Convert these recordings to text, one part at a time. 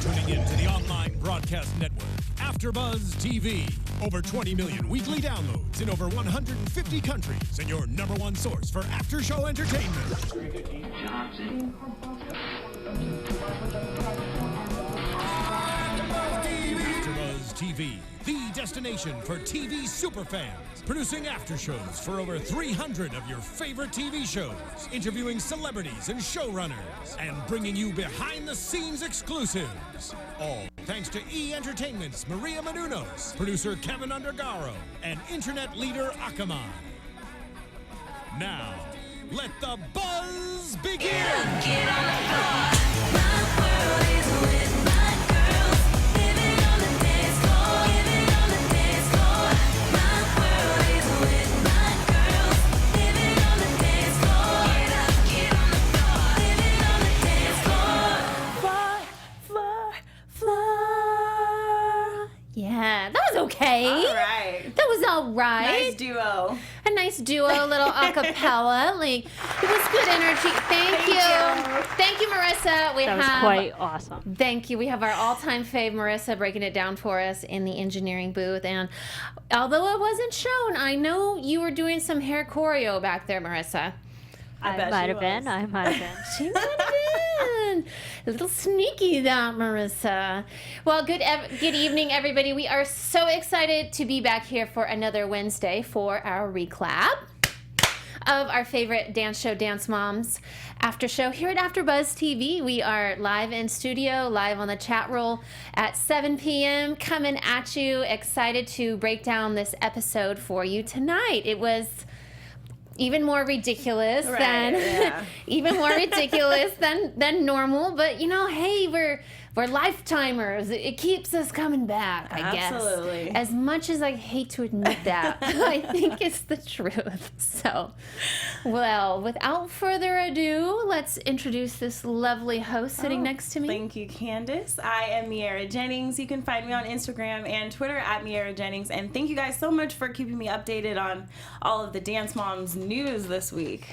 tuning in to the online broadcast network, AFTERBUZZ TV. Over 20 million weekly downloads in over 150 countries, and your number one source for after-show entertainment. AFTERBUZZ TV, the destination for TV superfans. Producing aftershows for over 300 of your favorite TV shows, interviewing celebrities and showrunners, and bringing you behind-the-scenes exclusives. All thanks to E! Entertainment's Maria Menounos, producer Kevin Undergaro, and internet leader Akamai. Now, let the buzz begin! Get on the floor. My world is with my girls. Living on the dance floor. Living on the dance floor. My world is with my girls. Living on the dance floor. Get on the floor. Living on the dance floor. Floor. Yeah, that was okay. All right. That was all right. Nice duo. A nice duo, a little acapella. Like, it was good energy. Thank you. Thank you, Marissa. That was quite awesome. Thank you. We have our all-time fave, Marissa, breaking it down for us in the engineering booth. And although it wasn't shown, I know you were doing some hair choreo back there, Marissa. I might have been. I might have been. She might have been. A little sneaky, that, Marissa. Well, good evening, everybody. We are so excited to be back here for another Wednesday for our reclap of our favorite dance show, Dance Moms after show here at AFTERBUZZ TV. We are live in studio, live on the chat roll at 7 p.m. coming at you. Excited to break down this episode for you tonight. It was even more ridiculous than normal, but you know, hey, we're lifetimers. It keeps us coming back, I guess. Absolutely. As much as I hate to admit that, I think it's the truth. So, well, without further ado, let's introduce this lovely host sitting next to me. Thank you, Candice. I am Miaira Jennings. You can find me on Instagram and Twitter at Miaira Jennings. And thank you guys so much for keeping me updated on all of the Dance Moms news this week.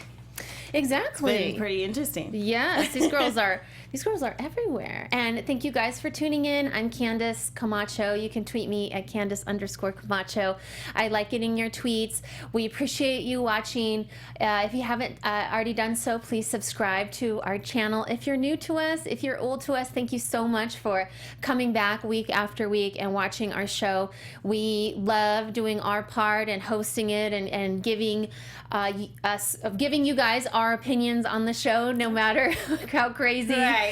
Exactly. It's been pretty interesting. Yes, these girls are everywhere. And thank you guys for tuning in. I'm Candice Camacho. You can tweet me at Candice_Camacho. I like getting your tweets. We appreciate you watching. If you haven't already done so, please subscribe to our channel. If you're new to us, if you're old to us, thank you so much for coming back week after week and watching our show. We love doing our part and hosting it and giving you guys our opinions on the show, no matter how crazy. Right.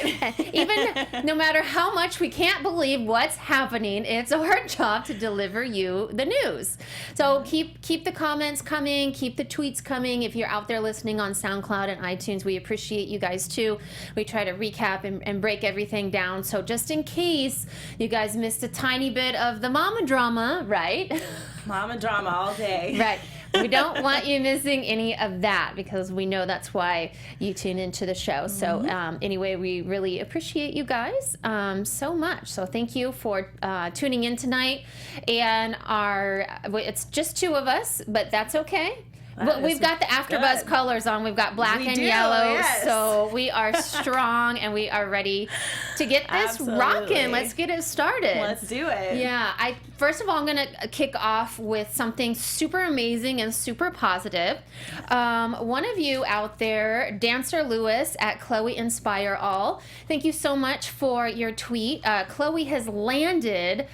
Even no matter how much we can't believe what's happening, it's our job to deliver you the news. So keep the comments coming, keep the tweets coming. If you're out there listening on SoundCloud and iTunes, we appreciate you guys too. We try to recap and break everything down. So just in case you guys missed a tiny bit of the mama drama, right? Mama drama all day. Right. We don't want you missing any of that because we know that's why you tune into the show. So anyway, we really appreciate you guys so much. So thank you for tuning in tonight. And it's just two of us, but that's okay. But we've got the AFTERBUZZ colors on. We've got black and yellow. Yes. So we are strong and we are ready to get this rocking. Let's get it started. Let's do it. Yeah. First of all, I'm going to kick off with something super amazing and super positive. One of you out there, Dancer Lewis at Chloe Inspire All, thank you so much for your tweet. Chloe has landed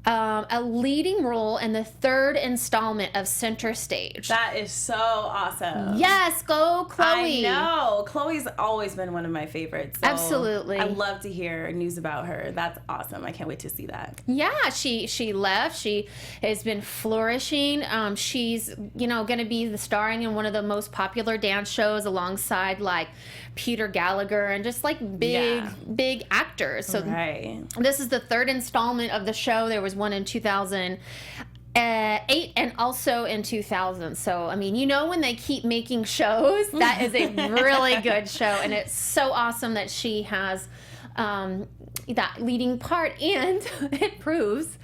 a leading role in the third installment of Center Stage. That is so awesome. Yes, go Chloe. I know. Chloe's always been one of my favorites. So Absolutely. I love to hear news about her. That's awesome. I can't wait to see that. Yeah, she left. She has been flourishing. She's, going to be starring in one of the most popular dance shows alongside like Peter Gallagher and just like big actors. So this is the third installment of the show. There was one in 2008 and also in 2000. So, I mean, when they keep making shows, that is a really good show. And it's so awesome that she has that leading part. And it proves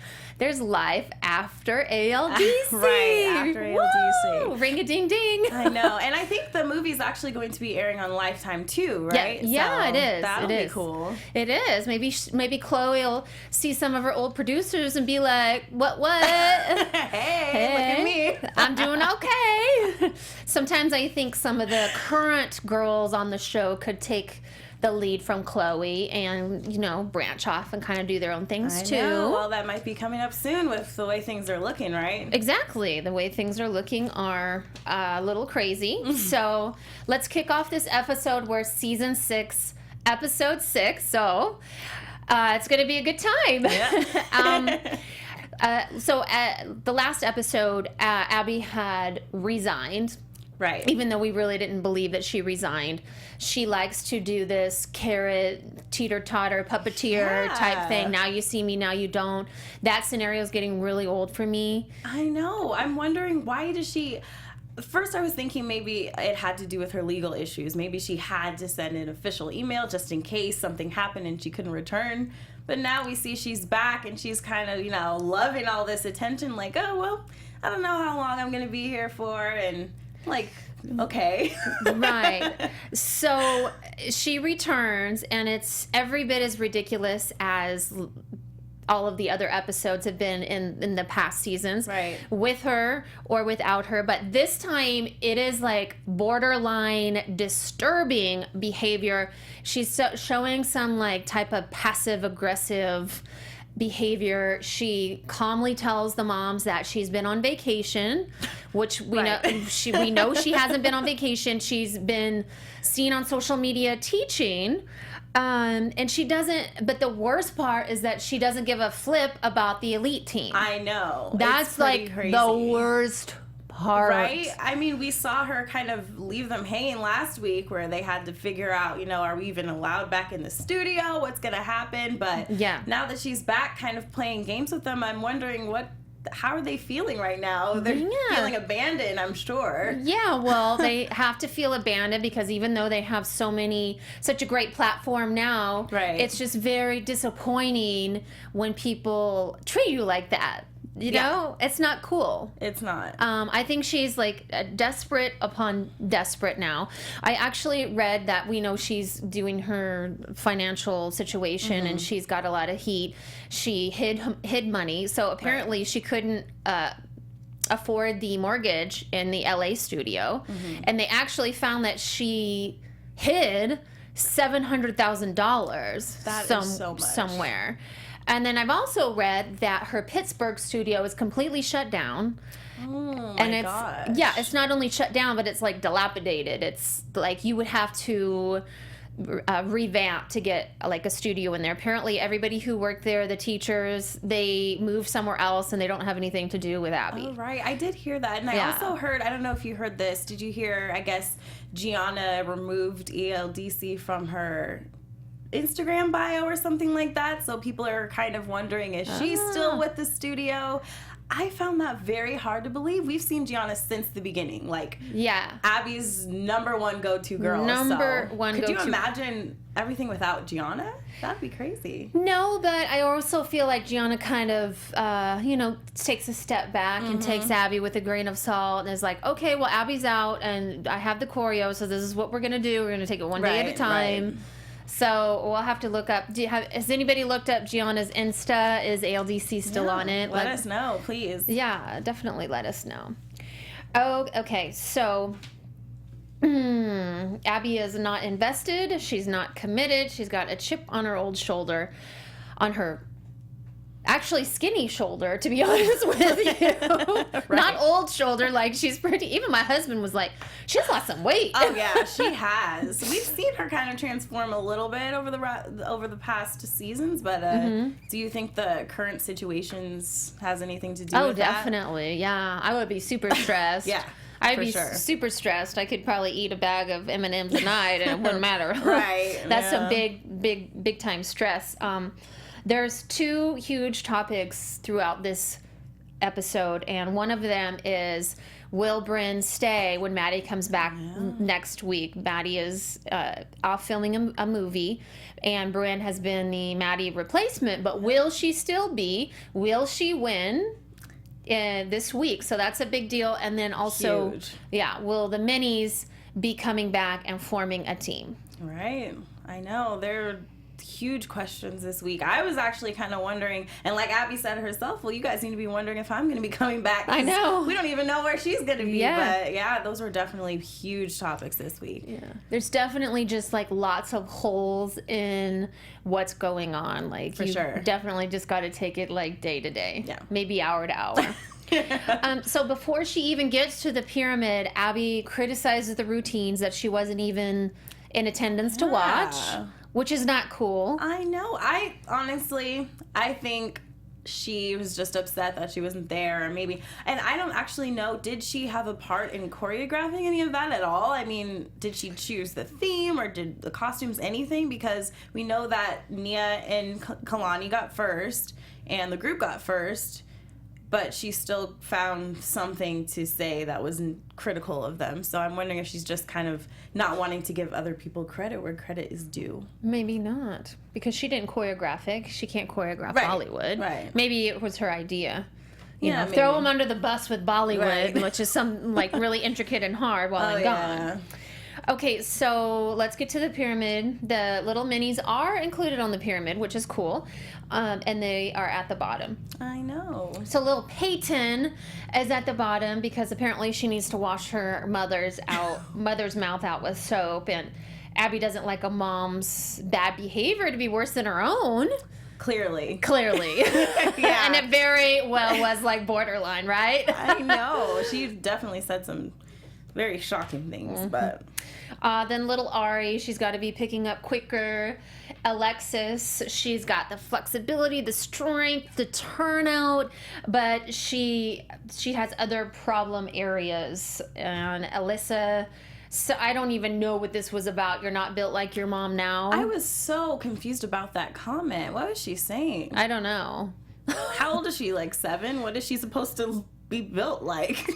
there's life after ALDC. Right, after ALDC. Ring-a-ding-ding. I know. And I think the movie's actually going to be airing on Lifetime too, right? Yeah, so it is. That'll be cool. It is. Maybe Chloe will see some of her old producers and be like, what? hey, look at me. I'm doing okay. Sometimes I think some of the current girls on the show could take the lead from Chloe and, branch off and kind of do their own things too. Well, that might be coming up soon with the way things are looking, right? Exactly. The way things are looking are a little crazy. So let's kick off this episode. We're season 6, episode 6. So it's going to be a good time. Yeah. So the last episode, Abby had resigned. Right. Even though we really didn't believe that she resigned. She likes to do this carrot, teeter-totter, puppeteer type thing. Now you see me, now you don't. That scenario is getting really old for me. I know. I'm wondering, why does she... First, I was thinking maybe it had to do with her legal issues. Maybe she had to send an official email just in case something happened and she couldn't return. But now we see she's back and she's kind of, loving all this attention. Like, oh, well, I don't know how long I'm going to be here for. And... okay. Right. So she returns, and it's every bit as ridiculous as all of the other episodes have been in the past seasons. Right. With her or without her. But this time, it is like borderline disturbing behavior. She's showing some type of passive-aggressive behavior. She calmly tells the moms that she's been on vacation, which we know she hasn't been on vacation. She's been seen on social media teaching, and she doesn't. But the worst part is that she doesn't give a flip about the elite team. I know. That's crazy. The worst part. Right? I mean, we saw her kind of leave them hanging last week where they had to figure out, are we even allowed back in the studio? What's going to happen? But now that she's back kind of playing games with them, I'm wondering how are they feeling right now? They're feeling abandoned, I'm sure. Yeah, well, they have to feel abandoned because even though they have such a great platform now, it's just very disappointing when people treat you like that. You know, it's not cool. It's not. I think she's desperate upon desperate now. I actually read that we know she's doing her financial situation and she's got a lot of heat. She hid money, so apparently she couldn't afford the mortgage in the LA studio, and they actually found that she hid $700,000. That is so much. Somewhere. And then I've also read that her Pittsburgh studio is completely shut down. Oh my gosh. Yeah, it's not only shut down, but it's dilapidated. It's you would have to revamp to get a studio in there. Apparently everybody who worked there, the teachers, they moved somewhere else and they don't have anything to do with Abby. Oh, right. I did hear that. And I also heard, I don't know if you heard this, did you hear, I guess, Gianna removed ELDC from her Instagram bio or something like that, so people are kind of wondering, is she still with the studio? I found that very hard to believe. We've seen Gianna since the beginning, Abby's number one go-to girl. Could you imagine everything without Gianna? That'd be crazy. No, but I also feel like Gianna kind of takes a step back and takes Abby with a grain of salt and is like, okay, well, Abby's out and I have the choreo, so this is what we're gonna do. We're gonna take it one day at a time. Right. So we'll have to look up. Has anybody looked up Gianna's Insta? Is ALDC still on it? Let us know, please. Yeah, definitely let us know. Oh, okay. So Abby is not invested. She's not committed. She's got a chip on her old shoulder, on her actually skinny shoulder, to be honest with you. Not old shoulder, she's pretty. Even my husband was like, she's lost some weight. Oh yeah, she has. We've seen her kind of transform a little bit over the past seasons, but do you think the current situations has anything to do with that? Oh, definitely. Yeah, I would be super stressed. Yeah. I'd be super stressed. I could probably eat a bag of M&Ms a night and it wouldn't matter. Right. That's some big time stress. There's 2 huge topics throughout this episode, and one of them is Will Bryn stay when Maddie comes back next week? Maddie is off filming a movie, and Bryn has been the Maddie replacement, but will she still be? Will she win this week? So that's a big deal. And then also, will the minis be coming back and forming a team? Right. I know. They're huge questions this week. I was actually kind of wondering, and like Abby said herself, well, you guys need to be wondering if I'm going to be coming back. I know. We don't even know where she's going to be. But yeah, those were definitely huge topics this week. Yeah. There's definitely just like lots of holes in what's going on. Like, For sure. Definitely just got to take it like day to day. Yeah. Maybe hour to hour. So before she even gets to the pyramid, Abby criticizes the routines that she wasn't even in attendance to watch, which is not cool. I know. I honestly think she was just upset that she wasn't there, or maybe, and I don't actually know, did she have a part in choreographing any of that at all? I mean, did she choose the theme, or did the costumes anything? Because we know that Nia and Kalani got first, and the group got first, but she still found something to say that was critical of them. So I'm wondering if she's just kind of not wanting to give other people credit where credit is due. Maybe not, because she didn't choreograph it. She can't choreograph Bollywood. Right. Maybe it was her idea. You know, maybe. throw them under the bus with Bollywood, which is some like really intricate and hard while I'm gone. Okay, so let's get to the pyramid. The little minis are included on the pyramid, which is cool, and they are at the bottom. I know. So little Peyton is at the bottom because apparently she needs to wash her mother's mouth out with soap, and Abby doesn't like a mom's bad behavior to be worse than her own. Clearly. Yeah. And it very well was like borderline, right? I know. She definitely said some very shocking things, but... Then little Ari, she's got to be picking up quicker. Alexis, she's got the flexibility, the strength, the turnout, but she has other problem areas. And Alyssa, so I don't even know what this was about. You're not built like your mom now. I was so confused about that comment. What was she saying? I don't know. How old is she? Like 7? What is she supposed to be built like?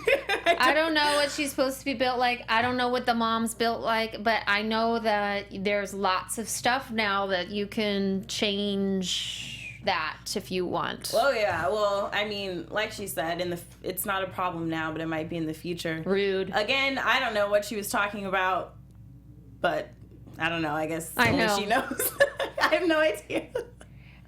I don't know what she's supposed to be built like. I don't know what the mom's built like, but I know that there's lots of stuff now that you can change that if you want. Oh yeah. Well, I mean, like she said, it's not a problem now, but it might be in the future. Rude. Again, I don't know what she was talking about, but I don't know. I guess only she knows. I have no idea.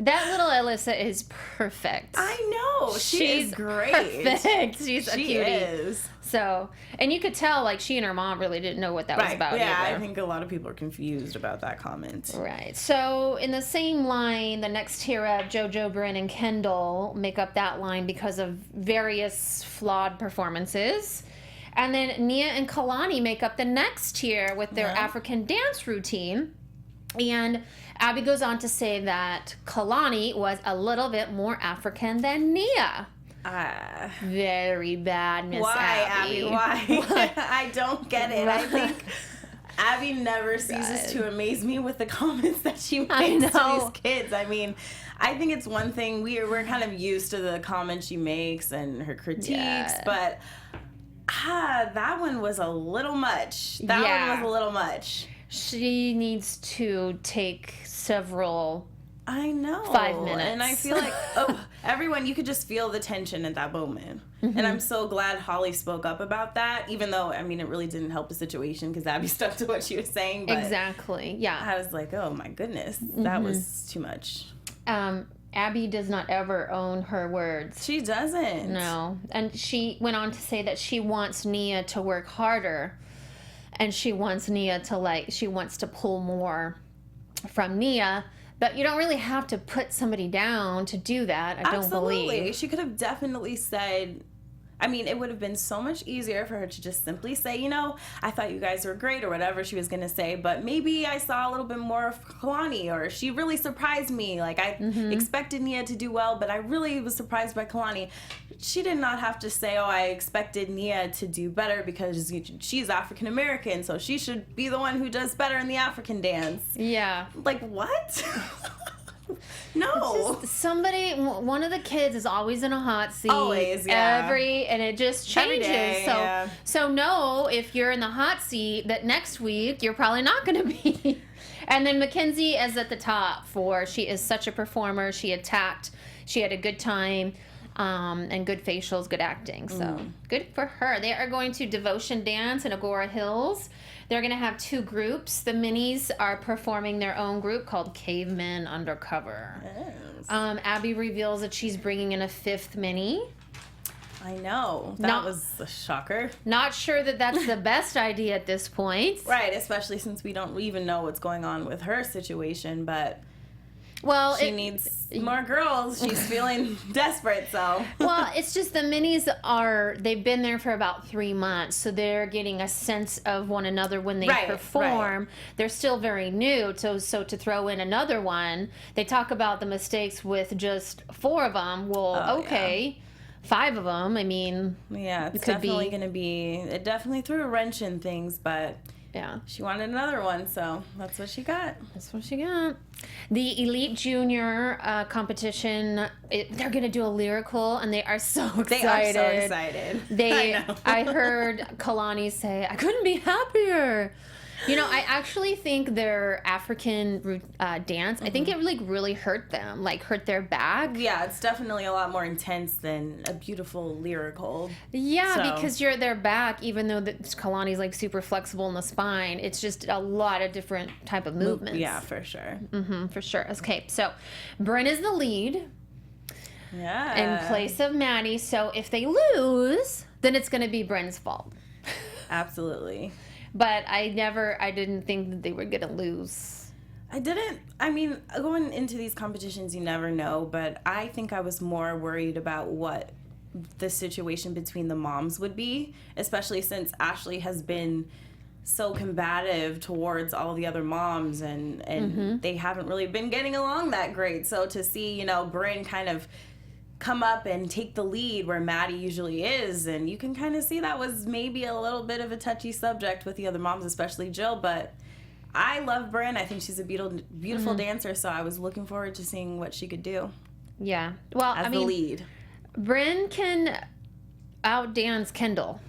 That little Alyssa is perfect. I know. She's great. Perfect. She's a cutie. She is. So, and you could tell, like, she and her mom really didn't know what that was about Yeah, either. I think a lot of people are confused about that comment. Right. So, in the same line, the next tier up, JoJo, Bryn, and Kendall make up that line because of various flawed performances. And then Nia and Kalani make up the next tier with their African dance routine. And Abby goes on to say that Kalani was a little bit more African than Nia. Very bad, Miss Abby. Why? I don't get it. I think Abby never ceases to amaze me with the comments that she makes to these kids. I mean, I think it's one thing, we're kind of used to the comments she makes and her critiques, but that one was a little much. That one was a little much. She needs to take several... I know. 5 minutes. And I feel like, everyone, you could just feel the tension at that moment. Mm-hmm. And I'm so glad Holly spoke up about that, even though, I mean, it really didn't help the situation because Abby stuck to what she was saying. But exactly, yeah. I was like, oh my goodness, that was too much. Abby does not ever own her words. She doesn't. No. And she went on to say that she wants Nia to work harder. And she wants Nia to, she wants to pull more from Nia. But you don't really have to put somebody down to do that, I don't believe. Absolutely. She could have definitely said, I mean, it would have been so much easier for her to just simply say, you know, I thought you guys were great or whatever she was going to say, but maybe I saw a little bit more of Kalani, or she really surprised me. Like, I expected Nia to do well, but I really was surprised by Kalani. She did not have to say, oh, I expected Nia to do better because she's African American, so she should be the one who does better in the African dance. Yeah. Like, what? No. Somebody, one of the kids is always in a hot seat. Always, yeah. And it just changes. Day, so, yeah. so know if you're in the hot seat that next week you're probably not going to be. And then Mackenzie is at the top she is such a performer. She attacked. She had a good time. And good facials, good acting. So good for her. They are going to Devotion Dance in Agora Hills. They're going to have 2 groups. The minis are performing their own group called Cavemen Undercover. Yes. Abby reveals that she's bringing in a 5th mini. I know. That was a shocker. Not sure that that's the best idea at this point. Right, especially since we don't even know what's going on with her situation, but... Well, she needs more girls. She's feeling desperate, so. Well, it's just the minis they've been there for about 3 months, so they're getting a sense of one another when they perform. Right. They're still very new, so to throw in another one, they talk about the mistakes with just 4 of them. Well, okay. Yeah. 5 of them, I mean. Yeah, it's definitely going to be, it definitely threw a wrench in things, but. Yeah. She wanted another one, so that's what she got. That's what she got. The Elite Junior competition, they're going to do a lyrical, and they are so excited. They are so excited. I heard Kalani say, I couldn't be happier. You know, I actually think their African dance, I think it really hurt them, hurt their back. Yeah, it's definitely a lot more intense than a beautiful lyrical. Yeah, because their back, even though Kalani's super flexible in the spine, it's just a lot of different type of movements. Yeah, for sure. For sure. Okay, so Bryn is the lead. Yeah. In place of Maddie. So if they lose, then it's going to be Bryn's fault. Absolutely. But I didn't think that they were going to lose. I mean, going into these competitions, you never know, but I think I was more worried about what the situation between the moms would be, especially since Ashley has been so combative towards all the other moms, and they haven't really been getting along that great. So to see, Bryn kind of come up and take the lead where Maddie usually is, and you can kind of see that was maybe a little bit of a touchy subject with the other moms, especially Jill, but I love Bryn. I think she's a beautiful dancer, so I was looking forward to seeing what she could do. Yeah. Well, as the lead. Bryn can outdance Kendall.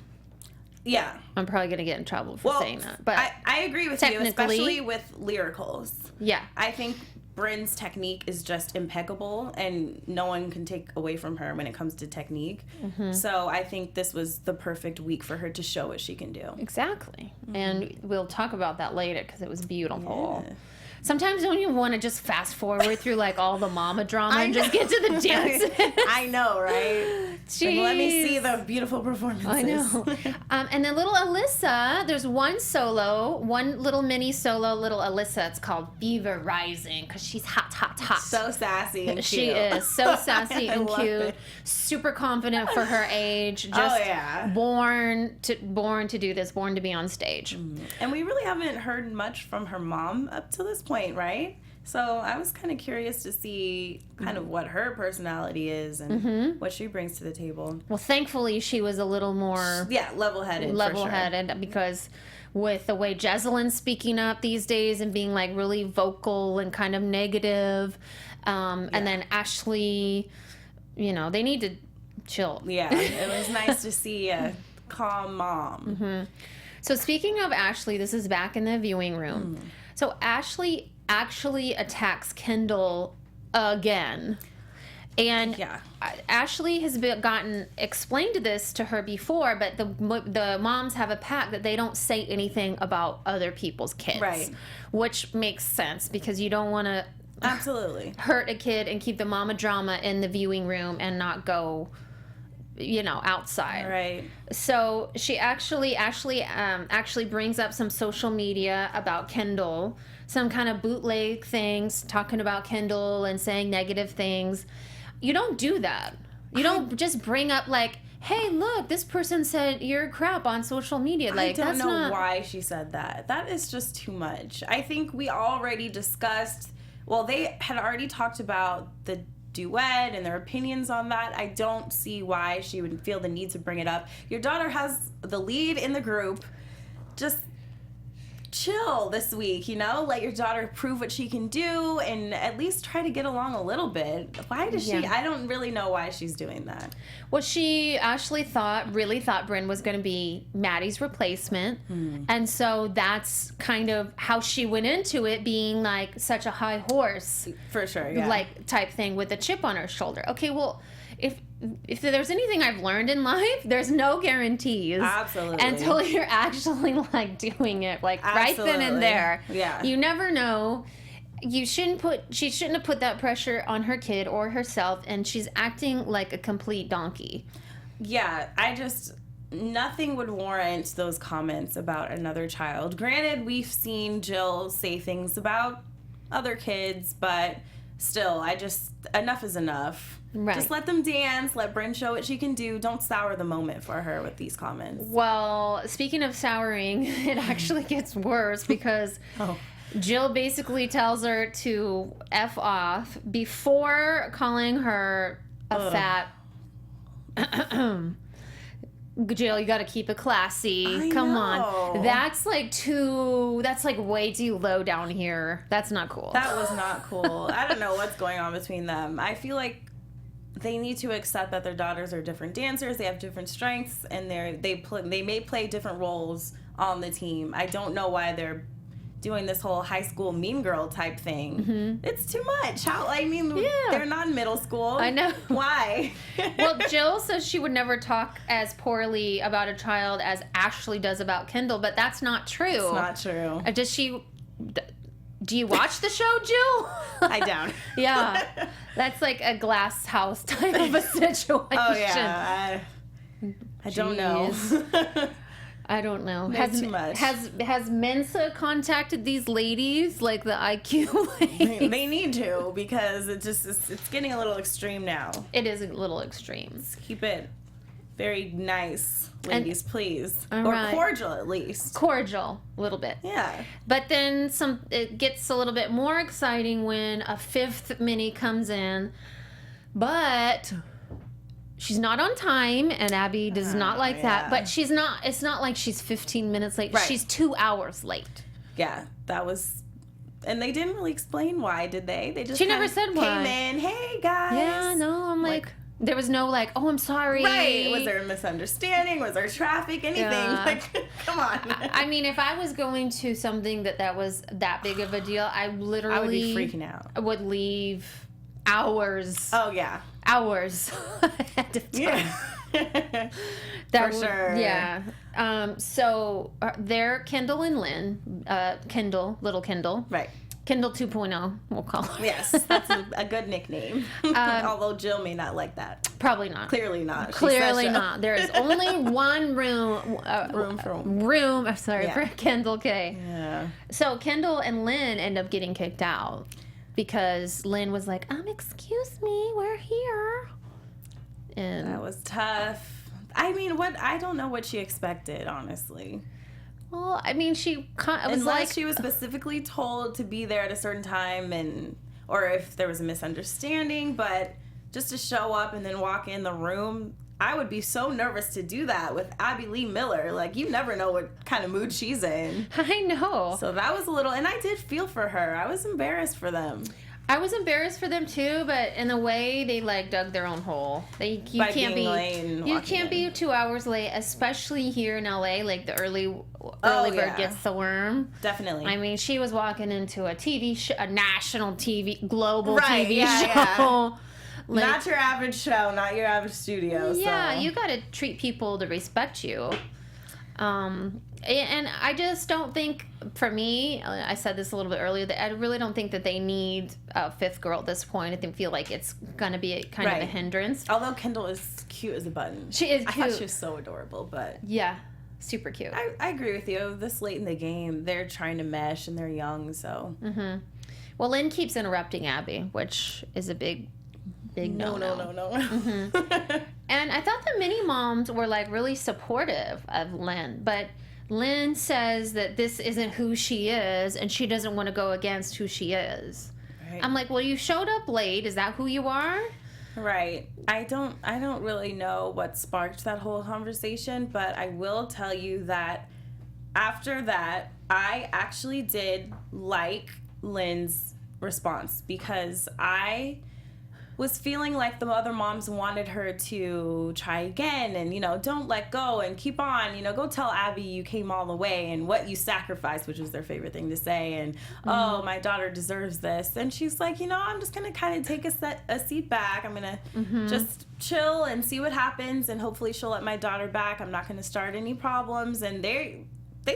Yeah. I'm probably going to get in trouble for saying that. But I agree with you, especially with lyricals. Yeah. I think Bryn's technique is just impeccable, and no one can take away from her when it comes to technique. So I think this was the perfect week for her to show what she can do. Exactly. And we'll talk about that later because it was beautiful. Yeah. Sometimes don't you want to just fast forward through all the mama drama and just get to the dances? I know, right? Jeez. Let me see the beautiful performances. I know. And then little Alyssa, there's one little mini solo, little Alyssa. It's called Fever Rising because she's hot. So sassy and cute. She is so sassy and cute. It. Super confident for her age. Just born to do this, born to be on stage. And we really haven't heard much from her mom up to this point, right? So I was kind of curious to see kind of what her personality is and what she brings to the table. Well, thankfully she was a little more level-headed because with the way Jesselyn's speaking up these days and being really vocal and kind of negative, and then Ashley, they need to chill. Yeah, it was nice to see a calm mom. So speaking of Ashley, this is back in the viewing room. So Ashley actually attacks Kendall again. And Ashley has gotten explained this to her before, but the moms have a pact that they don't say anything about other people's kids. Right. Which makes sense because you don't want to absolutely hurt a kid and keep the mama drama in the viewing room and not go outside. Right. So Ashley brings up some social media about Kendall, some kind of bootleg things, talking about Kendall and saying negative things. You don't do that. You don't just bring up hey, look, this person said you're crap on social media. I don't know why she said that. That is just too much. I think we already discussed, they had already talked about the duet and their opinions on that. I don't see why she would feel the need to bring it up. Your daughter has the lead in the group. Just chill this week, you know? Let your daughter prove what she can do and at least try to get along a little bit. Why does she? I don't really know why she's doing that. Well, she actually really thought Bryn was going to be Maddie's replacement. And so that's kind of how she went into it, being like such a high horse. For sure, yeah. Like type thing with a chip on her shoulder. Okay, well, if there's anything I've learned in life, there's no guarantees. Absolutely. Until you're actually like doing it, like right then and there. Yeah. You never know. She shouldn't have put that pressure on her kid or herself, and she's acting like a complete donkey. Yeah, nothing would warrant those comments about another child. Granted, we've seen Jill say things about other kids, but still, enough is enough. Right. Just let them dance. Let Bryn show what she can do. Don't sour the moment for her with these comments. Well, speaking of souring, it actually gets worse because Jill basically tells her to F off before calling her a fat... Jill, you got to keep it classy. Come on. That's like way too low down here. That's not cool. That was not cool. I don't know what's going on between them. I feel like they need to accept that their daughters are different dancers. They have different strengths, and they may play different roles on the team. I don't know why they're doing this whole high school mean girl type thing. It's too much. They're not in middle school. I know. Why? Well, Jill says she would never talk as poorly about a child as Ashley does about Kendall, but that's not true. It's not true. Do you watch the show, Jill? I don't. Yeah. That's like a glass house type of a situation. Oh, yeah. I don't know. I don't know. Too much. Has Mensa contacted these ladies, like the IQ ladies? They need to, because it's getting a little extreme now. It is a little extreme. Let's keep it very nice, ladies, please. Or right. cordial, at least. Cordial, a little bit. Yeah. But then it gets a little bit more exciting when a fifth mini comes in, but she's not on time, and Abby does not like that. But she's not. It's not like she's 15 minutes late. Right. She's 2 hours late. Yeah, that was. And they didn't really explain why, did they? They just she never said why. Came in, hey guys. Yeah, no, I'm like there was no like, oh, I'm sorry. Right. Was there a misunderstanding? Was there traffic? Anything? Yeah. Like, come on. I mean, if I was going to something that was that big of a deal, I would be freaking out. I would leave hours. Oh, yeah. Hours ahead of time. Yeah. For sure. Yeah. So they're Kendall and Lynn. Little Kendall. Right. Kendall 2.0, we'll call her. Yes, that's a good nickname. Although Jill may not like that. Probably not. Clearly not. Clearly not. There is only one room. For Kendall K. Yeah. So Kendall and Lynn end up getting kicked out because Lynn was like, excuse me, we're here. And that was tough. I mean, I don't know what she expected, honestly. Well, I mean, she was unless she was specifically told to be there at a certain time, or if there was a misunderstanding, but just to show up and then walk in the room, I would be so nervous to do that with Abby Lee Miller. Like, you never know what kind of mood she's in. I know. So that was a little, and I did feel for her. I was embarrassed for them. I was embarrassed for them too, but in a way, they like dug their own hole. You can't be 2 hours late, especially here in LA. Like the early bird gets the worm. Definitely. I mean, she was walking into a TV show, a national TV, global TV show. Yeah. Like, not your average show, not your average studio. Yeah, so. you got to treat people to respect you. And I just don't think, for me, I said this a little bit earlier, that I really don't think that they need a fifth girl at this point. I feel like it's going to be of a hindrance. Although Kendall is cute as a button. She is cute. I thought she was so adorable, but... Yeah, super cute. I agree with you. This late in the game, they're trying to mesh, and they're young, so... Mm-hmm. Well, Lynn keeps interrupting Abby, which is a big no. Mm-hmm. And I thought the mini moms were, really supportive of Lynn, but... Lynn says that this isn't who she is, and she doesn't want to go against who she is. Right. I'm like, well, you showed up late. Is that who you are? Right. I don't really know what sparked that whole conversation, but I will tell you that after that, I actually did like Lynn's response because I was feeling like the other moms wanted her to try again and, you know, don't let go and keep on, you know, go tell Abby you came all the way and what you sacrificed, which was their favorite thing to say, and, oh, my daughter deserves this. And she's like, you know, I'm just going to kind of take a seat back. I'm going to just chill and see what happens, and hopefully she'll let my daughter back. I'm not going to start any problems. And they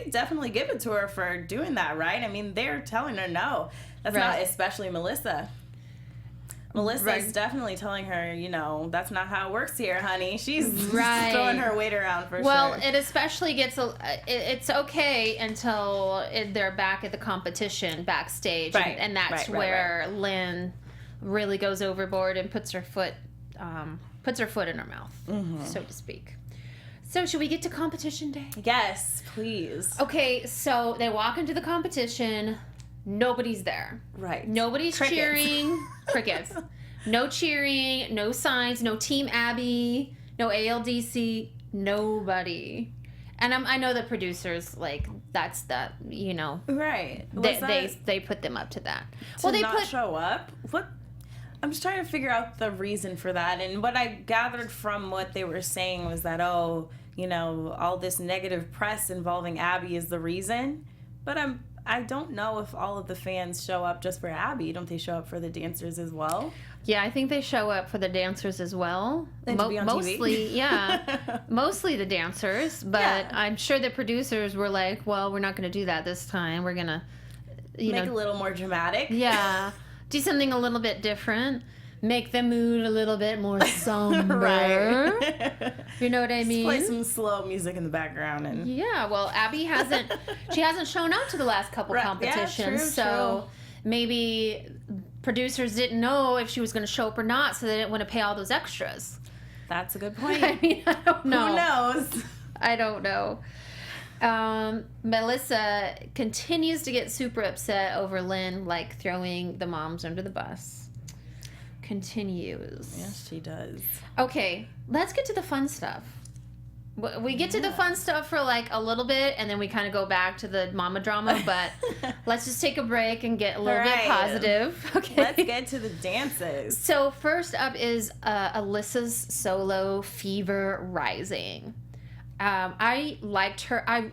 definitely give it to her for doing that, right? I mean, they're telling her no. That's not, especially Melissa. Melissa's definitely telling her, you know, that's not how it works here, honey. She's throwing her weight around for sure. Well, it especially gets it's okay until they're back at the competition backstage, and that's where Lynn really goes overboard and puts her foot in her mouth, so to speak. So should we get to competition day? Yes, please. Okay, so they walk into the competition. Nobody's there. Right. Nobody's cheering. Crickets. No cheering, no signs, no Team Abby, no ALDC, nobody. And I know the producers, like, that's that, you know. Right. They put them up to that. They show up? What? I'm just trying to figure out the reason for that. And what I gathered from what they were saying was that, oh, you know, all this negative press involving Abby is the reason. But I don't know if all of the fans show up just for Abby. Don't they show up for the dancers as well? Yeah, I think they show up for the dancers as well. And to be on mostly, TV. Yeah. Mostly the dancers. But I'm sure the producers were like, well, we're not going to do that this time. We're going to, make a little more dramatic. Yeah. Do something a little bit different. Make the mood a little bit more somber. Right. You know what I mean? Play some slow music in the background. And yeah, well, Abby hasn't shown up to the last couple competitions. Yeah, true. Maybe producers didn't know if she was going to show up or not, so they didn't want to pay all those extras. That's a good point. I mean, I don't know. Who knows? I don't know. Melissa continues to get super upset over Lynn, like, throwing the moms under the bus. Continues. Yes, she does. Okay, let's get to the fun stuff. We get to the fun stuff for like a little bit, and then we kind of go back to the mama drama, but let's just take a break and get a little bit positive. Okay. Let's get to the dances. So first up is Alyssa's solo, Fever Rising. I liked her. I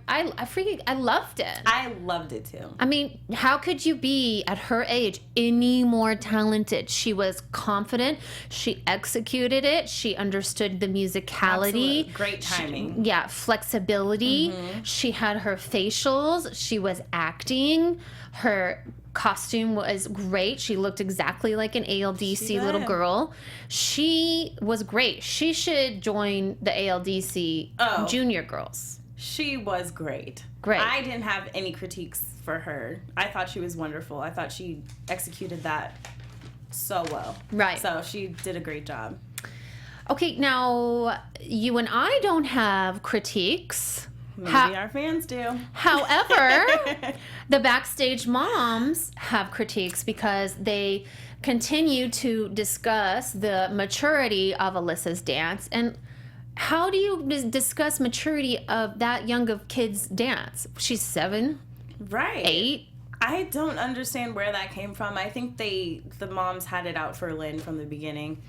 loved it. I loved it too. I mean, how could you be at her age any more talented? She was confident. She executed it. She understood the musicality. Absolutely. Great timing. Flexibility. She had her facials. She was acting. Her costume was great. She looked exactly like an ALDC little girl. She was great. She should join the ALDC junior girls. She was great. Great. I didn't have any critiques for her. I thought she was wonderful. I thought she executed that so well. Right. So she did a great job. Okay, now you and I don't have critiques. Maybe our fans do. However, the backstage moms have critiques because they continue to discuss the maturity of Alyssa's dance. And how do you discuss maturity of that young of kids' dance? She's 7, right, 8. I don't understand where that came from. I think the moms had it out for Lynn from the beginning.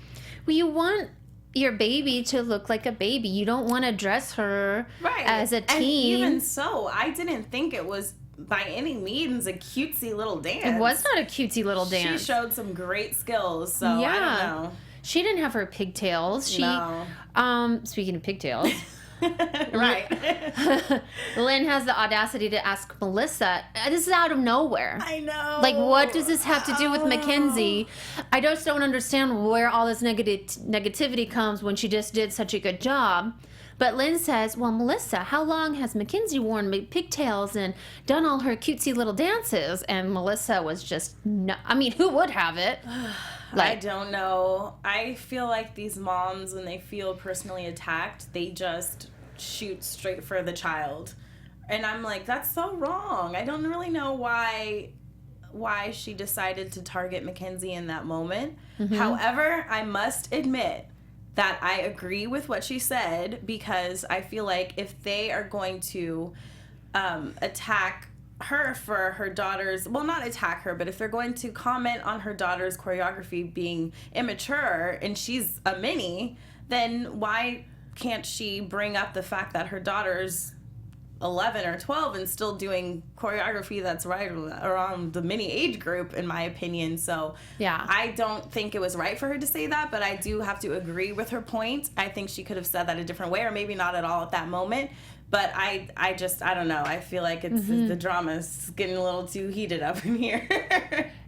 Well, you want your baby to look like a baby. You don't want to dress her as a teen. And even so, I didn't think it was by any means a cutesy little dance. It was not a cutesy little dance. She showed some great skills, so I don't know. She didn't have her pigtails. No. Speaking of pigtails. Right. Lynn has the audacity to ask Melissa, this is out of nowhere. I know. Like, what does this have to do with Mackenzie? I just don't understand where all this negativity comes when she just did such a good job. But Lynn says, well, Melissa, how long has Mackenzie worn pigtails and done all her cutesy little dances? And Melissa was just, who would have it? I don't know. I feel like these moms, when they feel personally attacked, they just shoot straight for the child. And I'm like, that's so wrong. I don't really know why she decided to target Mackenzie in that moment. Mm-hmm. However, I must admit that I agree with what she said, because I feel like if they are going to attack her for her daughter's, well, not attack her, but if they're going to comment on her daughter's choreography being immature and she's a mini, then why can't she bring up the fact that her daughter's 11 or 12 and still doing choreography that's right around the mini age group, in my opinion. So yeah, I don't think it was right for her to say that, but I do have to agree with her point. I think she could have said that a different way, or maybe not at all at that moment. But I don't know. I feel like it's the drama's getting a little too heated up in here.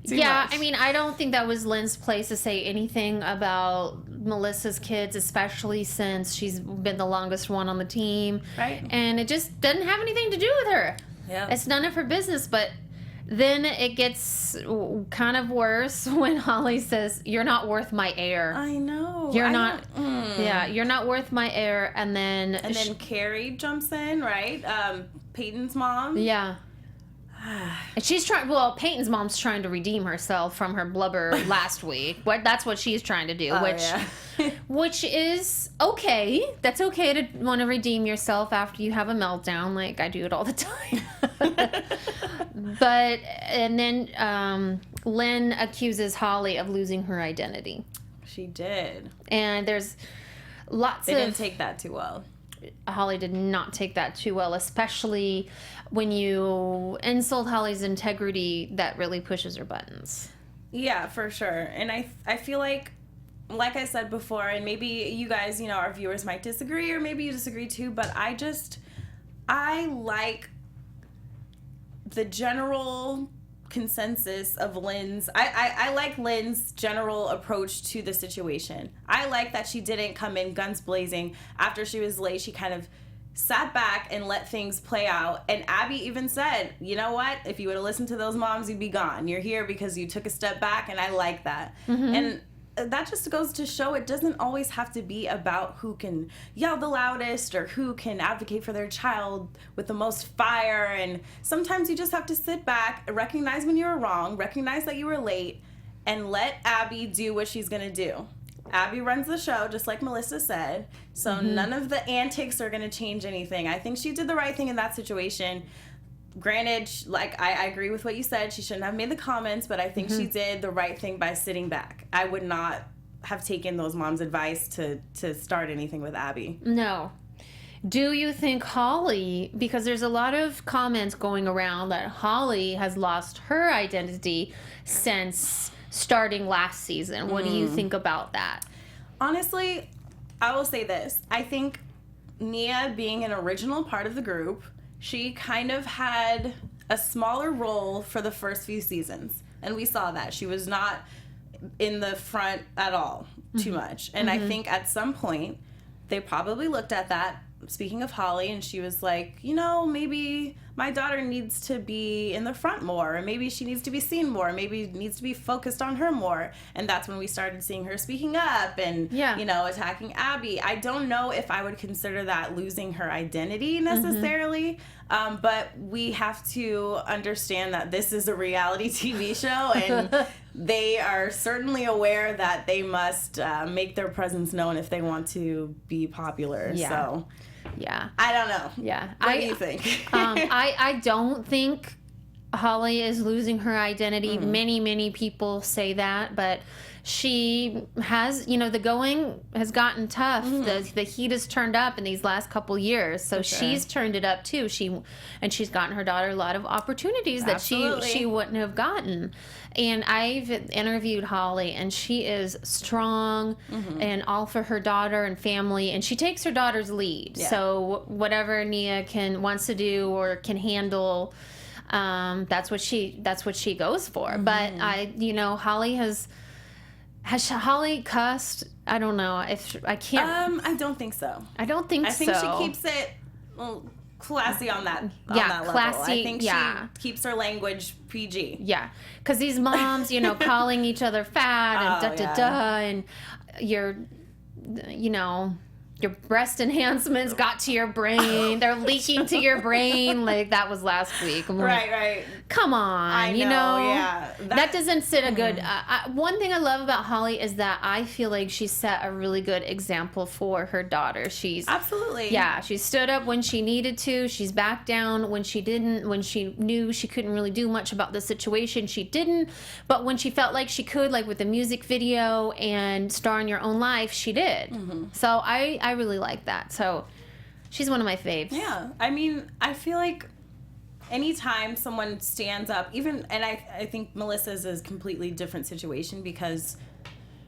Yeah, much. I mean, I don't think that was Lynn's place to say anything about Melissa's kids, especially since she's been the longest one on the team. Right. And it just doesn't have anything to do with her. Yeah. It's none of her business, but then it gets kind of worse when Holly says, "You're not worth my air." I know. You're not. Yeah, you're not worth my air. And then Carrie jumps in, right? Peyton's mom. Yeah. And she's trying. Well, Peyton's mom's trying to redeem herself from her blubber last week. That's what she's trying to do. Which is okay. That's okay to want to redeem yourself after you have a meltdown. Like, I do it all the time. And then Lynn accuses Holly of losing her identity. She did. And there's lots They didn't take that too well. Holly did not take that too well, especially when you insult Holly's integrity. That really pushes her buttons. Yeah, for sure. And I feel like I said before, and maybe you guys, our viewers might disagree, or maybe you disagree too, but I like the general consensus of Lynn's. I like Lynn's general approach to the situation. I like that she didn't come in guns blazing. After she was late, she kind of sat back and let things play out. And Abby even said, you know what? If you would have listened to those moms, you'd be gone. You're here because you took a step back, and I like that. Mm-hmm. And that just goes to show it doesn't always have to be about who can yell the loudest or who can advocate for their child with the most fire. And sometimes you just have to sit back, recognize when you were wrong, recognize that you were late, and let Abby do what she's going to do. Abby runs the show, just like Melissa said, so none of the antics are going to change anything. I think she did the right thing in that situation. Granted, like, I agree with what you said. She shouldn't have made the comments, but I think she did the right thing by sitting back. I would not have taken those moms' advice to start anything with Abby. No. Do you think Holly, because there's a lot of comments going around that Holly has lost her identity since starting last season. What do you think about that? Honestly, I will say this. I think Nia, being an original part of the group, she kind of had a smaller role for the first few seasons. And we saw that. She was not in the front at all too much. And I think at some point, they probably looked at that, speaking of Holly, and she was like, maybe my daughter needs to be in the front more, or maybe she needs to be seen more, maybe needs to be focused on her more. And that's when we started seeing her speaking up and, attacking Abby. I don't know if I would consider that losing her identity necessarily, but we have to understand that this is a reality TV show, and they are certainly aware that they must make their presence known if they want to be popular. Yeah. So... yeah. I don't know. Yeah. What do you think? I don't think Holly is losing her identity. Many people say that, but she has, the going has gotten tough. The heat has turned up in these last couple years, so she's turned it up too. She's gotten her daughter a lot of opportunities that she wouldn't have gotten. And I've interviewed Holly, and she is strong and all for her daughter and family, and she takes her daughter's lead. Yeah. So whatever Nia wants to do or can handle, that's what she goes for. But Holly has Holly cussed? I don't know if I can't. I don't think so. I don't think so. I think she keeps it classy on that. That classy. Level. I think she keeps her language PG. Yeah, because these moms, calling each other fat and and you're your breast enhancements got to your brain. They're leaking to your brain. Like, that was last week. I'm like, right. Come on, you know? Yeah. That doesn't sit a good... one thing I love about Holly is that I feel like she set a really good example for her daughter. She's... Absolutely. Yeah, she stood up when she needed to. She's backed down when she didn't. When she knew she couldn't really do much about the situation, she didn't. But when she felt like she could, like with the music video and Star in Your Own Life, she did. Mm-hmm. So I really like that. So she's one of my faves. Yeah. I mean, I feel like anytime someone stands up, even, and I think Melissa's is a completely different situation because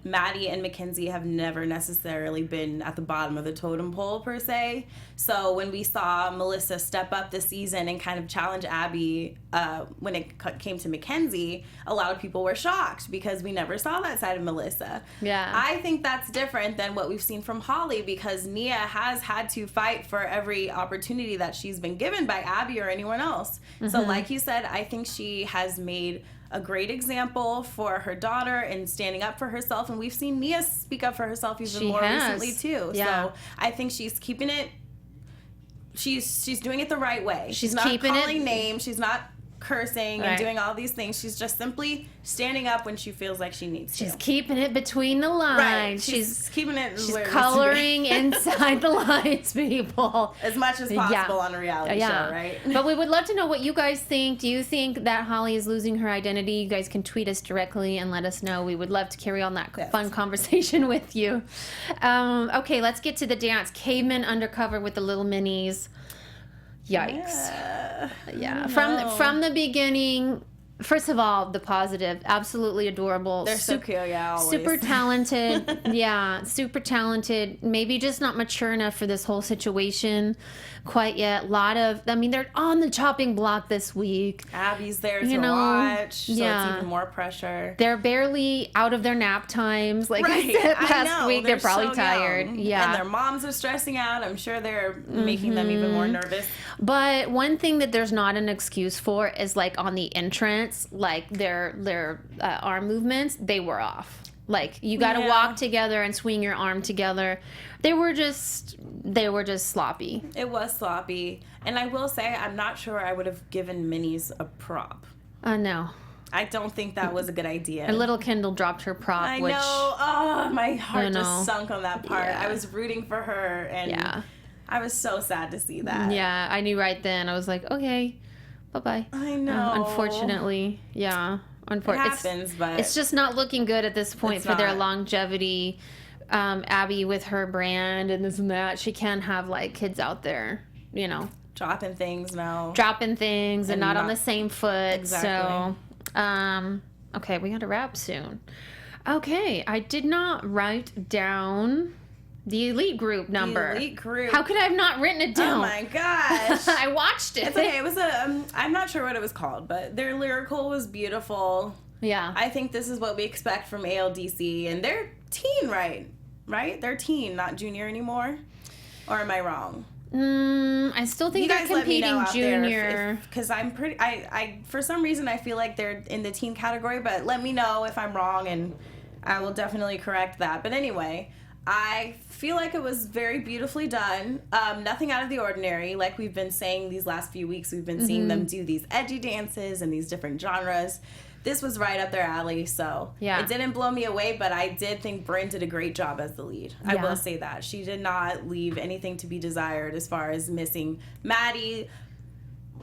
Maddie and Mackenzie have never necessarily been at the bottom of the totem pole per se. So when we saw Melissa step up this season and kind of challenge Abby when it came to Mackenzie, a lot of people were shocked because we never saw that side of Melissa. Yeah. I think that's different than what we've seen from Holly because Nia has had to fight for every opportunity that she's been given by Abby or anyone else. Mm-hmm. So like you said, I think she has made a great example for her daughter and standing up for herself, and we've seen Nia speak up for herself even more recently too. Yeah. So I think she's keeping it. She's doing it the right way. She's not keeping calling it, names. She's not cursing and doing all these things. She's just simply standing up when she feels like she needs to. She's keeping it between the lines. Right. She's keeping it. She's coloring inside the lines, people. As much as possible on a reality show, right? But we would love to know what you guys think. Do you think that Holly is losing her identity? You guys can tweet us directly and let us know. We would love to carry on that fun conversation with you. Okay, let's get to the dance. Caveman undercover with the little minis. Yikes. Yeah. From the beginning, first of all, the positive, absolutely adorable. They're so cute, always. Super talented. Yeah, super talented. Maybe just not mature enough for this whole situation quite yet. They're on the chopping block this week. Abby's there to watch, so it's even more pressure. They're barely out of their nap times. Like I said last week, they're probably tired. Young. Yeah. And their moms are stressing out. I'm sure they're making them even more nervous. But one thing that there's not an excuse for is like on the entrance, like their arm movements, they were off. Like you got to walk together and swing your arm together. They were just sloppy. It was sloppy. And I will say, I'm not sure I would have given minis a prop. No. I don't think that was a good idea. And little Kendall dropped her prop. I know. Oh, my heart just know. sunk on that part. Yeah. I was rooting for her, and I was so sad to see that. Yeah, I knew right then. I was like, okay, bye-bye. I know. Unfortunately, yeah. It happens, but it's just not looking good at this point for their longevity. Abby with her brand and this and that, she can't have like kids out there, you know, dropping things and not on the same foot. Exactly. So, okay, we got to wrap soon. Okay, I did not write down the elite group number. The elite group. How could I have not written it down? Oh my gosh. I watched it. It's okay. It was I'm not sure what it was called, but their lyrical was beautiful. Yeah. I think this is what we expect from ALDC, and they're teen, right? They're teen, not junior anymore. Or am I wrong? I still think they're competing junior. Because I for some reason I feel like they're in the teen category, but let me know if I'm wrong, and I will definitely correct that. But anyway, I feel like it was very beautifully done. Nothing out of the ordinary. Like we've been saying these last few weeks, we've been seeing them do these edgy dances and these different genres. This was right up their alley, so it didn't blow me away, but I did think Bryn did a great job as the lead. I will say that. She did not leave anything to be desired as far as missing Maddie.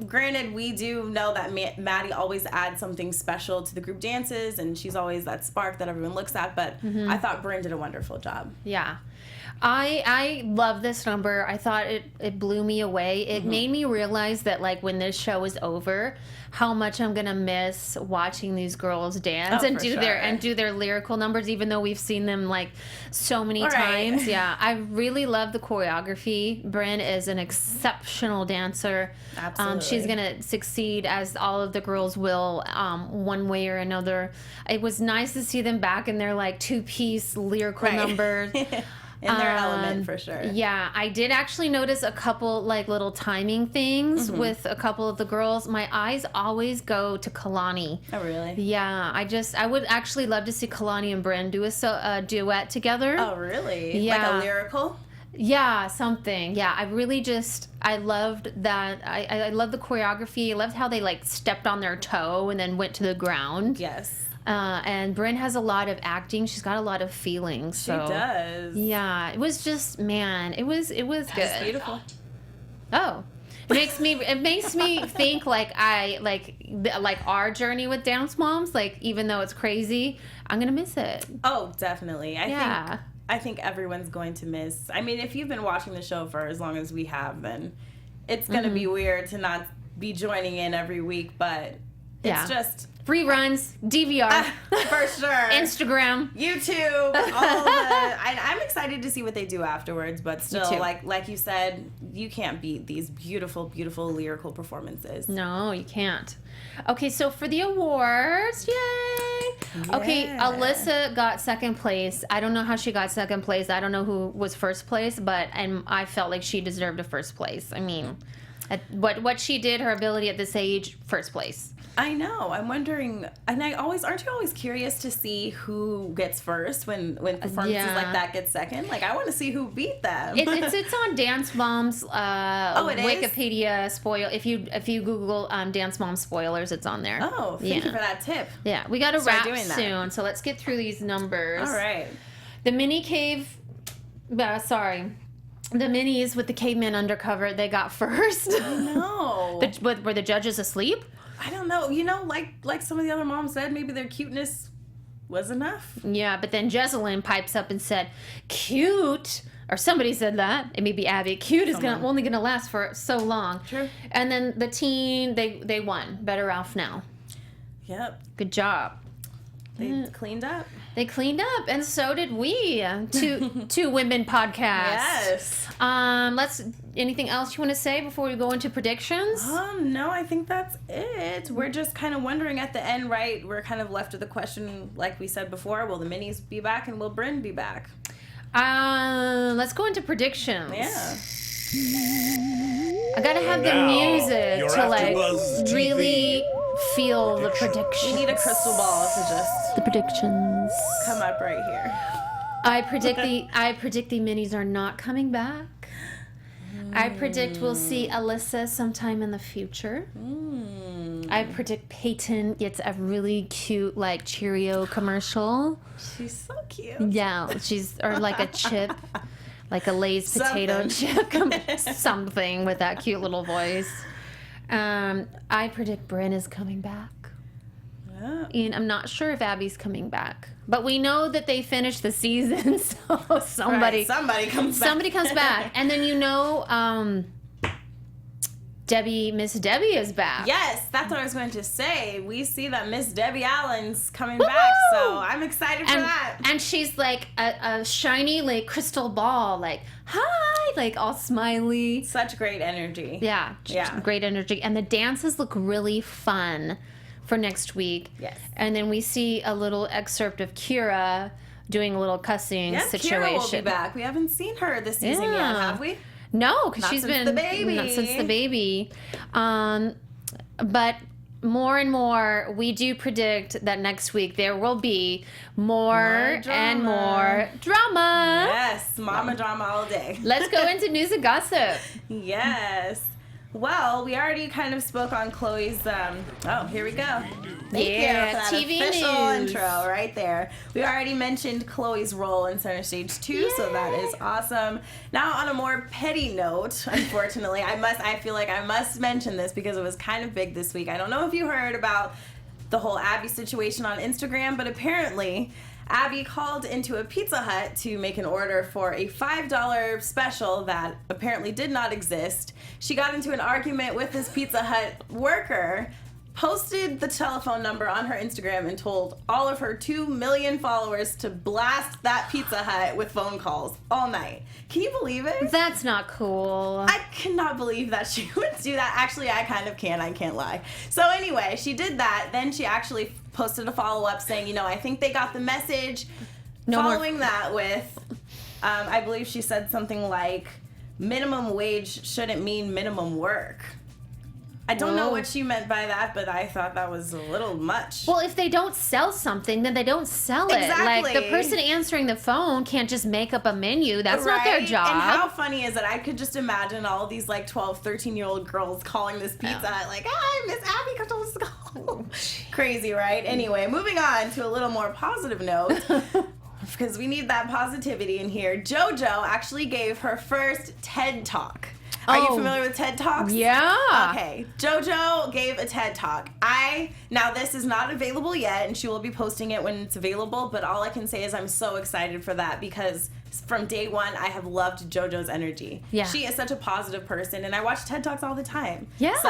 Granted, we do know that Maddie always adds something special to the group dances, and she's always that spark that everyone looks at, but I thought Bryn did a wonderful job. Yeah. I love this number. I thought it blew me away. It made me realize that like when this show is over, how much I'm gonna miss watching these girls dance and do their lyrical numbers, even though we've seen them like so many times. Yeah, I really love the choreography. Bryn is an exceptional dancer. Absolutely. She's gonna succeed, as all of the girls will, one way or another. It was nice to see them back in their like 2-piece lyrical numbers. In their element, for sure. Yeah, I did actually notice a couple like little timing things with a couple of the girls. My eyes always go to Kalani. Oh, really? Yeah, I would actually love to see Kalani and Bryn do a duet together. Oh, really? Yeah. Like a lyrical? Yeah, something. Yeah, I really just, I loved that. I loved the choreography. I loved how they like stepped on their toe and then went to the ground. Yes. And Bryn has a lot of acting. She's got a lot of feelings. She does. Yeah, it was just, man, it was good. It's beautiful. Oh. It makes me think like our journey with Dance Moms, like even though it's crazy, I'm gonna miss it. Oh, definitely. I think everyone's going to miss. I mean, if you've been watching the show for as long as we have, then it's gonna be weird to not be joining in every week. But it's just reruns, DVR, for sure. Instagram, YouTube, all the. I'm excited to see what they do afterwards. But still, like you said, you can't beat these beautiful, beautiful lyrical performances. No, you can't. Okay, so for the awards, yay! Yeah. Okay, Alyssa got second place. I don't know how she got second place. I don't know who was first place, but I felt like she deserved a first place. I mean, what she did, her ability at this age, first place. I know. I'm wondering, and aren't you always curious to see who gets first when performances like that get second? Like, I want to see who beat them. It's on Dance Moms Wikipedia is? spoil. If you Google Dance Moms spoilers, it's on there. Oh, thank you for that tip. Yeah, we got to wrap soon, so let's get through these numbers. All right. The mini cave. The minis with the caveman undercover, they got first. No. Were the judges asleep? I don't know. You know, like some of the other moms said, maybe their cuteness was enough. Yeah, but then Jessalyn pipes up and said, cute, or somebody said that. It may be Abby. Cute is only going to last for so long. True. And then the teen, they won. Better off now. Yep. Good job. They cleaned up. They cleaned up, and so did we. Two women podcasts. Yes. Anything else you want to say before we go into predictions? No, I think that's it. We're just kind of wondering at the end, right? We're kind of left with the question, like we said before, will the minis be back and will Bryn be back? Let's go into predictions. Yeah. I gotta have the music to like really feel the predictions. We need a crystal ball to just the predictions come up right here. I predict the minis are not coming back. I predict we'll see Alyssa sometime in the future. I predict Peyton gets a really cute like Cheerio commercial. She's so cute. Yeah, or like a chip. Like a Lay's potato chip, something with that cute little voice. I predict Bryn is coming back. Yeah. And I'm not sure if Abby's coming back. But we know that they finished the season, so somebody comes back. And then Miss Debbie is back. Yes, that's what I was going to say. We see that Miss Debbie Allen's coming back, so I'm excited for that. And she's like a shiny like crystal ball, like, hi, like all smiley. Such great energy. Yeah. Great energy. And the dances look really fun for next week. Yes. And then we see a little excerpt of Kira doing a little cussing situation. Kira will be back. We haven't seen her this season yet, have we? No, because she's been not since the baby. But more and more, we do predict that next week there will be more and more drama. Yes, mama drama all day. Let's go into news and gossip. Yes. Well, we already kind of spoke on Chloe's. Here we go. Thank you for that TV official news. intro right there. We already mentioned Chloe's role in Center Stage 2, so that is awesome. Now, on a more petty note, unfortunately, I feel like I must mention this because it was kind of big this week. I don't know if you heard about the whole Abby situation on Instagram, but apparently Abby called into a Pizza Hut to make an order for a $5 special that apparently did not exist. She got into an argument with this Pizza Hut worker, posted the telephone number on her Instagram, and told all of her 2 million followers to blast that Pizza Hut with phone calls all night. Can you believe it? That's not cool. I cannot believe that she would do that. Actually, I kind of can. I can't lie. So anyway, she did that. Then she actually posted a follow-up saying, I think they got the message. Following that with, I believe she said something like, minimum wage shouldn't mean minimum work. I don't know what she meant by that, but I thought that was a little much. Well, if they don't sell something, then they don't sell it. Exactly. Like, the person answering the phone can't just make up a menu. That's not their job. And how funny is it? I could just imagine all these, like, 12, 13-year-old girls calling this Pizza Hut, like, hi, Miss Abby, come to school. Crazy, right? Anyway, moving on to a little more positive note. Because we need that positivity in here. JoJo actually gave her first TED Talk. Are you familiar with TED Talks? Yeah. Okay. JoJo gave a TED Talk. Now this is not available yet, and she will be posting it when it's available, but all I can say is I'm so excited for that because from day one, I have loved JoJo's energy. Yeah. She is such a positive person, and I watch TED Talks all the time. Yeah. So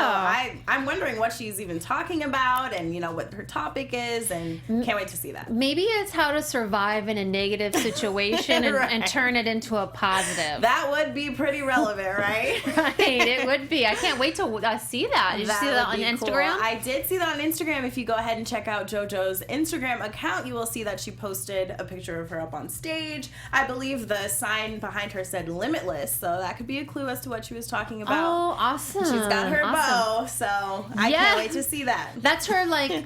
I'm wondering what she's even talking about and, what her topic is, and can't wait to see that. Maybe it's how to survive in a negative situation and turn it into a positive. That would be pretty relevant, right? Right, it would be. I can't wait to see that. Did you see that on Instagram? Cool. I did see that on Instagram. If you go ahead and check out JoJo's Instagram account, you will see that she posted a picture of her up on stage. I believe the sign behind her said Limitless, so that could be a clue as to what she was talking about. Oh, awesome. She's got her bow, so I can't wait to see that. That's her, her jam.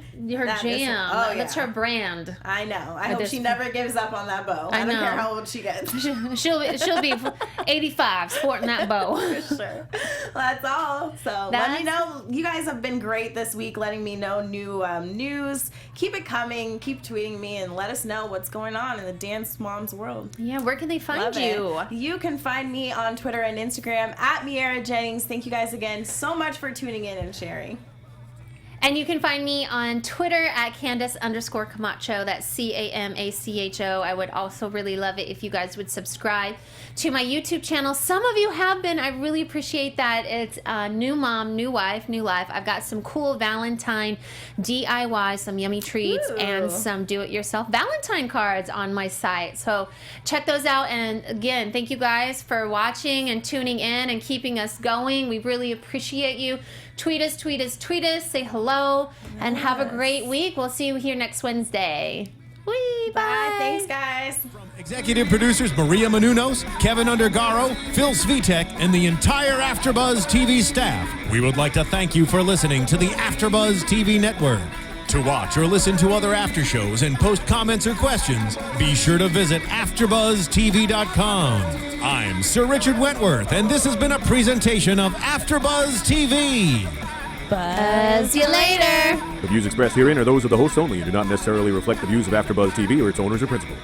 That's her brand. I know. I hope she never gives up on that bow. I don't care how old she gets. She'll be 85 sporting that bow. For sure. That's all. So let me know. You guys have been great this week letting me know new news. Keep it coming. Keep tweeting me and let us know what's going on in the Dance Moms world. Yeah, where can they find you? You can find me on Twitter and Instagram at Miaira Jennings. Thank you guys again so much for tuning in and sharing. And you can find me on Twitter at Candice_Camacho. That's Camacho. I would also really love it if you guys would subscribe to my YouTube channel. Some of you have been. I really appreciate that. It's New Mom, New Wife, New Life. I've got some cool Valentine DIY, some yummy treats, and some do-it-yourself Valentine cards on my site. So check those out. And again, thank you guys for watching and tuning in and keeping us going. We really appreciate you. Tweet us, say hello, and have a great week. We'll see you here next Wednesday. Bye. Thanks, guys. From executive producers Maria Menounos, Kevin Undergaro, Phil Svitek, and the entire AfterBuzz TV staff, we would like to thank you for listening to the AfterBuzz TV network. To watch or listen to other after shows and post comments or questions, be sure to visit AfterBuzzTV.com. I'm Sir Richard Wentworth, and this has been a presentation of AfterBuzz TV. Buzz you later. The views expressed herein are those of the hosts only and do not necessarily reflect the views of AfterBuzz TV or its owners or principals.